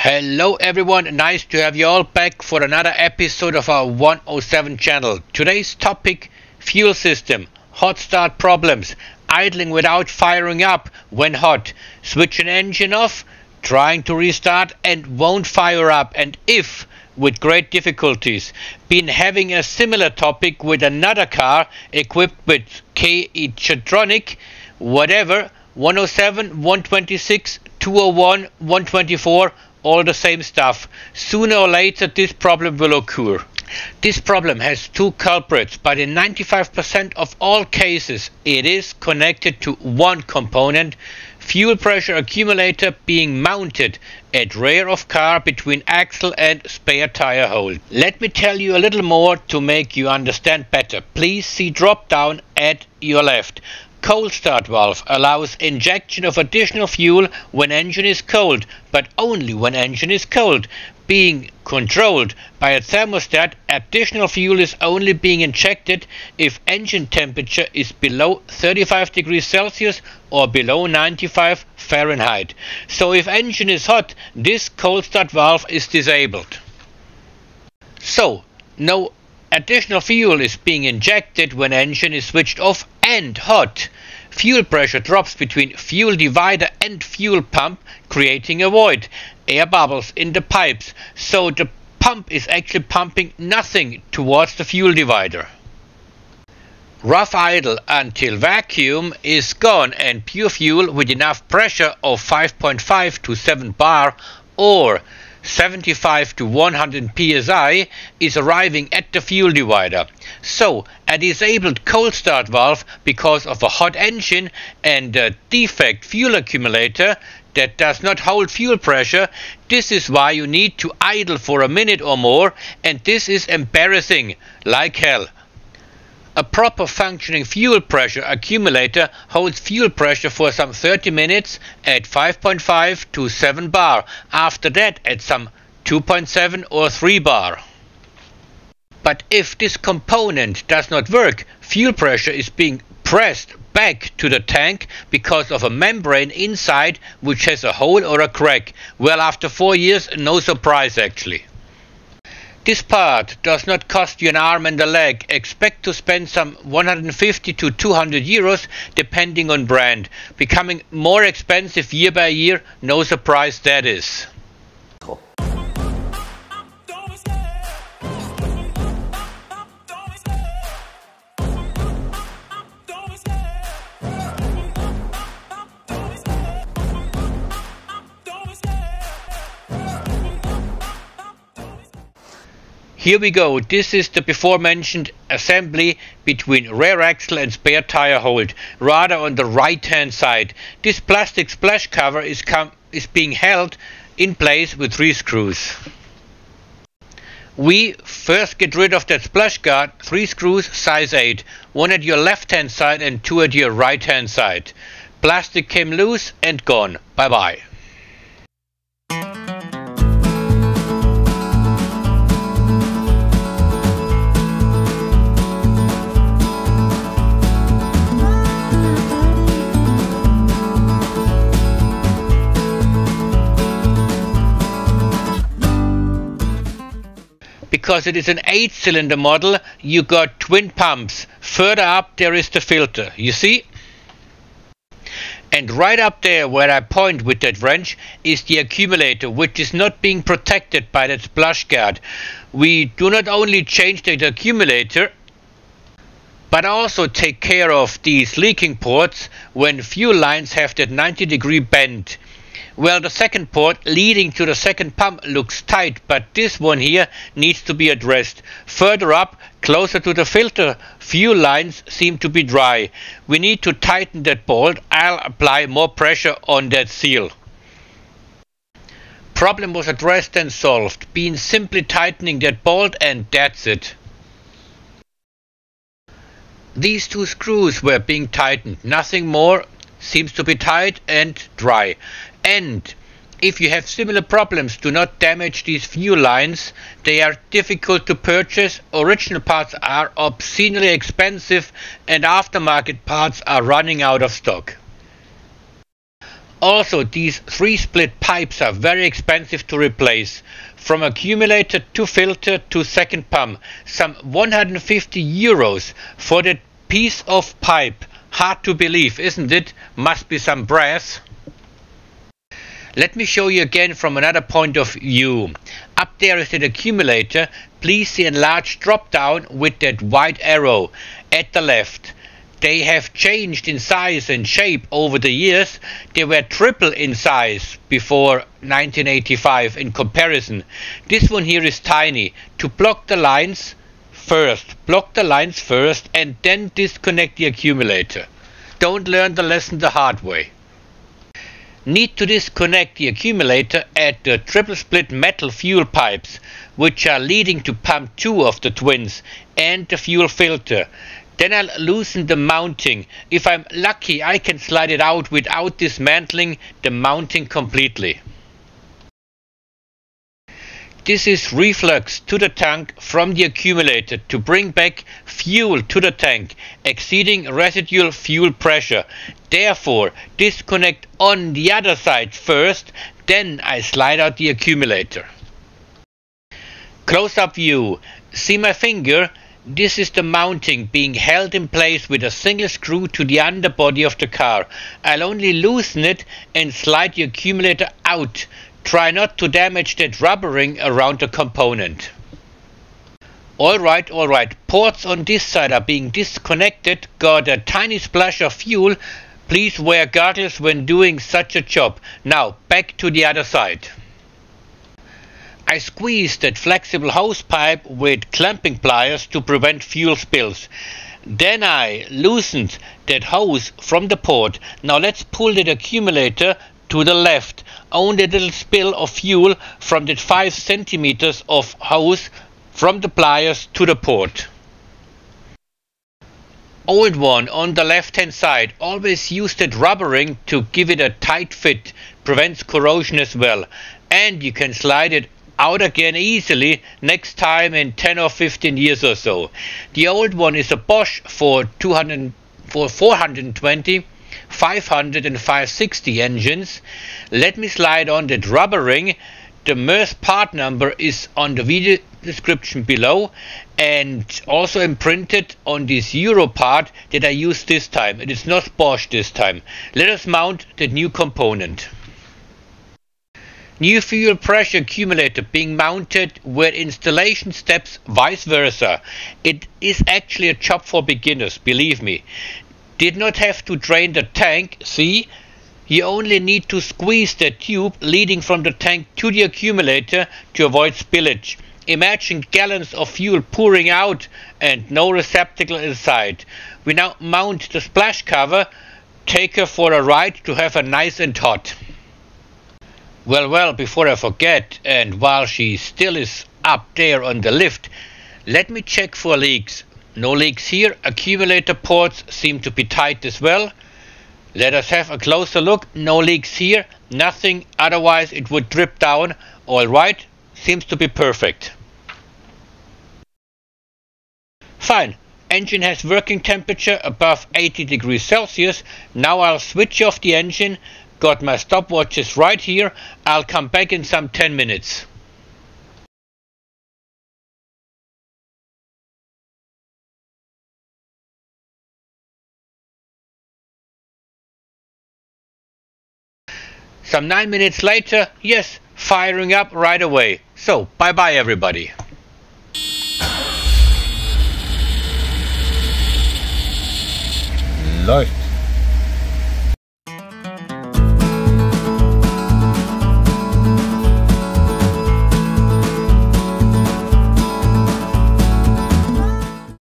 Hello everyone, nice to have you all back for another episode of our 107 channel. Today's topic: fuel system, hot start problems, idling without firing up when hot, switch an engine off, trying to restart and won't fire up, and if with great difficulties. Been having a similar topic with another car equipped with KE-JETRONIC whatever 107, 126, 201, 124, all the same stuff. Sooner or later this problem will occur. This problem has two culprits, but in 95% of all cases it is connected to one component: fuel pressure accumulator being mounted at rear of car between axle and spare tire hole. Let me tell you a little more to make you understand better. Please see drop down at your left. Cold start valve allows injection of additional fuel when engine is cold, but only when engine is cold. Being controlled by a thermostat, additional fuel is only being injected if engine temperature is below 35 degrees Celsius or below 95 Fahrenheit. So if engine is hot, this cold start valve is disabled. So no additional fuel is being injected when engine is switched off and hot. Fuel pressure drops between fuel divider and fuel pump, creating a void. Air bubbles in the pipes, so the pump is actually pumping nothing towards the fuel divider. Rough idle until vacuum is gone and pure fuel with enough pressure of 5.5 to 7 bar or 75 to 100 psi is arriving at the fuel divider. So a disabled cold start valve because of a hot engine and a defect fuel accumulator that does not hold fuel pressure. This is why you need to idle for a minute or more, and this is embarrassing like hell. A proper functioning fuel pressure accumulator holds fuel pressure for some 30 minutes at 5.5 to 7 bar, after that at some 2.7 or 3 bar. But if this component does not work, fuel pressure is being pressed back to the tank because of a membrane inside which has a hole or a crack. Well, after 4 years, no surprise actually. This part does not cost you an arm and a leg. Expect to spend some 150 to 200 euros depending on brand. Becoming more expensive year by year, no surprise that is. Here we go. This is the before mentioned assembly between rear axle and spare tire hold, rather on the right hand side. This plastic splash cover is being held in place with 3 screws. We first get rid of that splash guard. 3 screws size 8, 1 at your left hand side and 2 at your right hand side. Plastic came loose and gone. Bye bye. Because it is an 8-cylinder model, you got twin pumps. Further up there is the filter, you see? And right up there where I point with that wrench is the accumulator, which is not being protected by that splash guard. We do not only change the accumulator, but also take care of these leaking ports when fuel lines have that 90-degree bend. Well, the second port leading to the second pump looks tight, but this one here needs to be addressed. Further up, closer to the filter, fuel lines seem to be dry. We need to tighten that bolt. I'll apply more pressure on that seal. Problem was addressed and solved. Been simply tightening that bolt and that's it. These 2 screws were being tightened, nothing more. Seems to be tight and dry. And if you have similar problems, do not damage these fuel lines. They are difficult to purchase. Original parts are obscenely expensive and aftermarket parts are running out of stock. Also, these 3 split pipes are very expensive to replace. From accumulator to filter to second pump, some 150 euros for that piece of pipe. Hard to believe, isn't it? Must be some brass. Let me show you again from another point of view. Up there is that accumulator. Please see a enlarged drop down with that white arrow at the left. They have changed in size and shape over the years. They were triple in size before 1985 in comparison. This one here is tiny. To block the lines first, and then disconnect the accumulator. Don't learn the lesson the hard way. Need to disconnect the accumulator at the triple split metal fuel pipes, which are leading to pump 2 of the twins and the fuel filter. Then I'll loosen the mounting. If I'm lucky, I can slide it out without dismantling the mounting completely. This is reflux to the tank from the accumulator to bring back fuel to the tank exceeding residual fuel pressure. Therefore, disconnect on the other side first, then I slide out the accumulator. Close-up view. See my finger? This is the mounting being held in place with a single screw to the underbody of the car. I'll only loosen it and slide the accumulator out. Try not to damage that rubbering around the component. Alright, ports on this side are being disconnected. Got a tiny splash of fuel. Please wear goggles when doing such a job. Now back to the other side. I squeezed that flexible hose pipe with clamping pliers to prevent fuel spills. Then I loosened that hose from the port. Now let's pull that accumulator to the left. Only a little spill of fuel from that 5 centimeters of hose from the pliers to the port. Old one on the left hand side. Always use that rubbering to give it a tight fit. Prevents corrosion as well. And you can slide it out again easily next time in 10 or 15 years or so. The old one is a Bosch for 420, 500 and 560 engines. Let me slide on that rubbering. The Merc part number is on the video description below and also imprinted on this Euro part that I used this time. It is not Bosch this time. Let us mount the new component. New fuel pressure accumulator being mounted with installation steps vice versa. It is actually a job for beginners, believe me. Did not have to drain the tank, see? You only need to squeeze the tube leading from the tank to the accumulator to avoid spillage. Imagine gallons of fuel pouring out and no receptacle inside. We now mount the splash cover, take her for a ride to have her nice and hot. Well, before I forget, and while she still is up there on the lift, let me check for leaks. No leaks here. Accumulator ports seem to be tight as well. Let us have a closer look. No leaks here. Nothing, otherwise it would drip down. Alright, seems to be perfect. Fine. Engine has working temperature above 80 degrees Celsius. Now I'll switch off the engine. Got my stopwatches right here. I'll come back in some 10 minutes. Some 9 minutes later, yes, firing up right away. So, bye bye everybody. Läuft.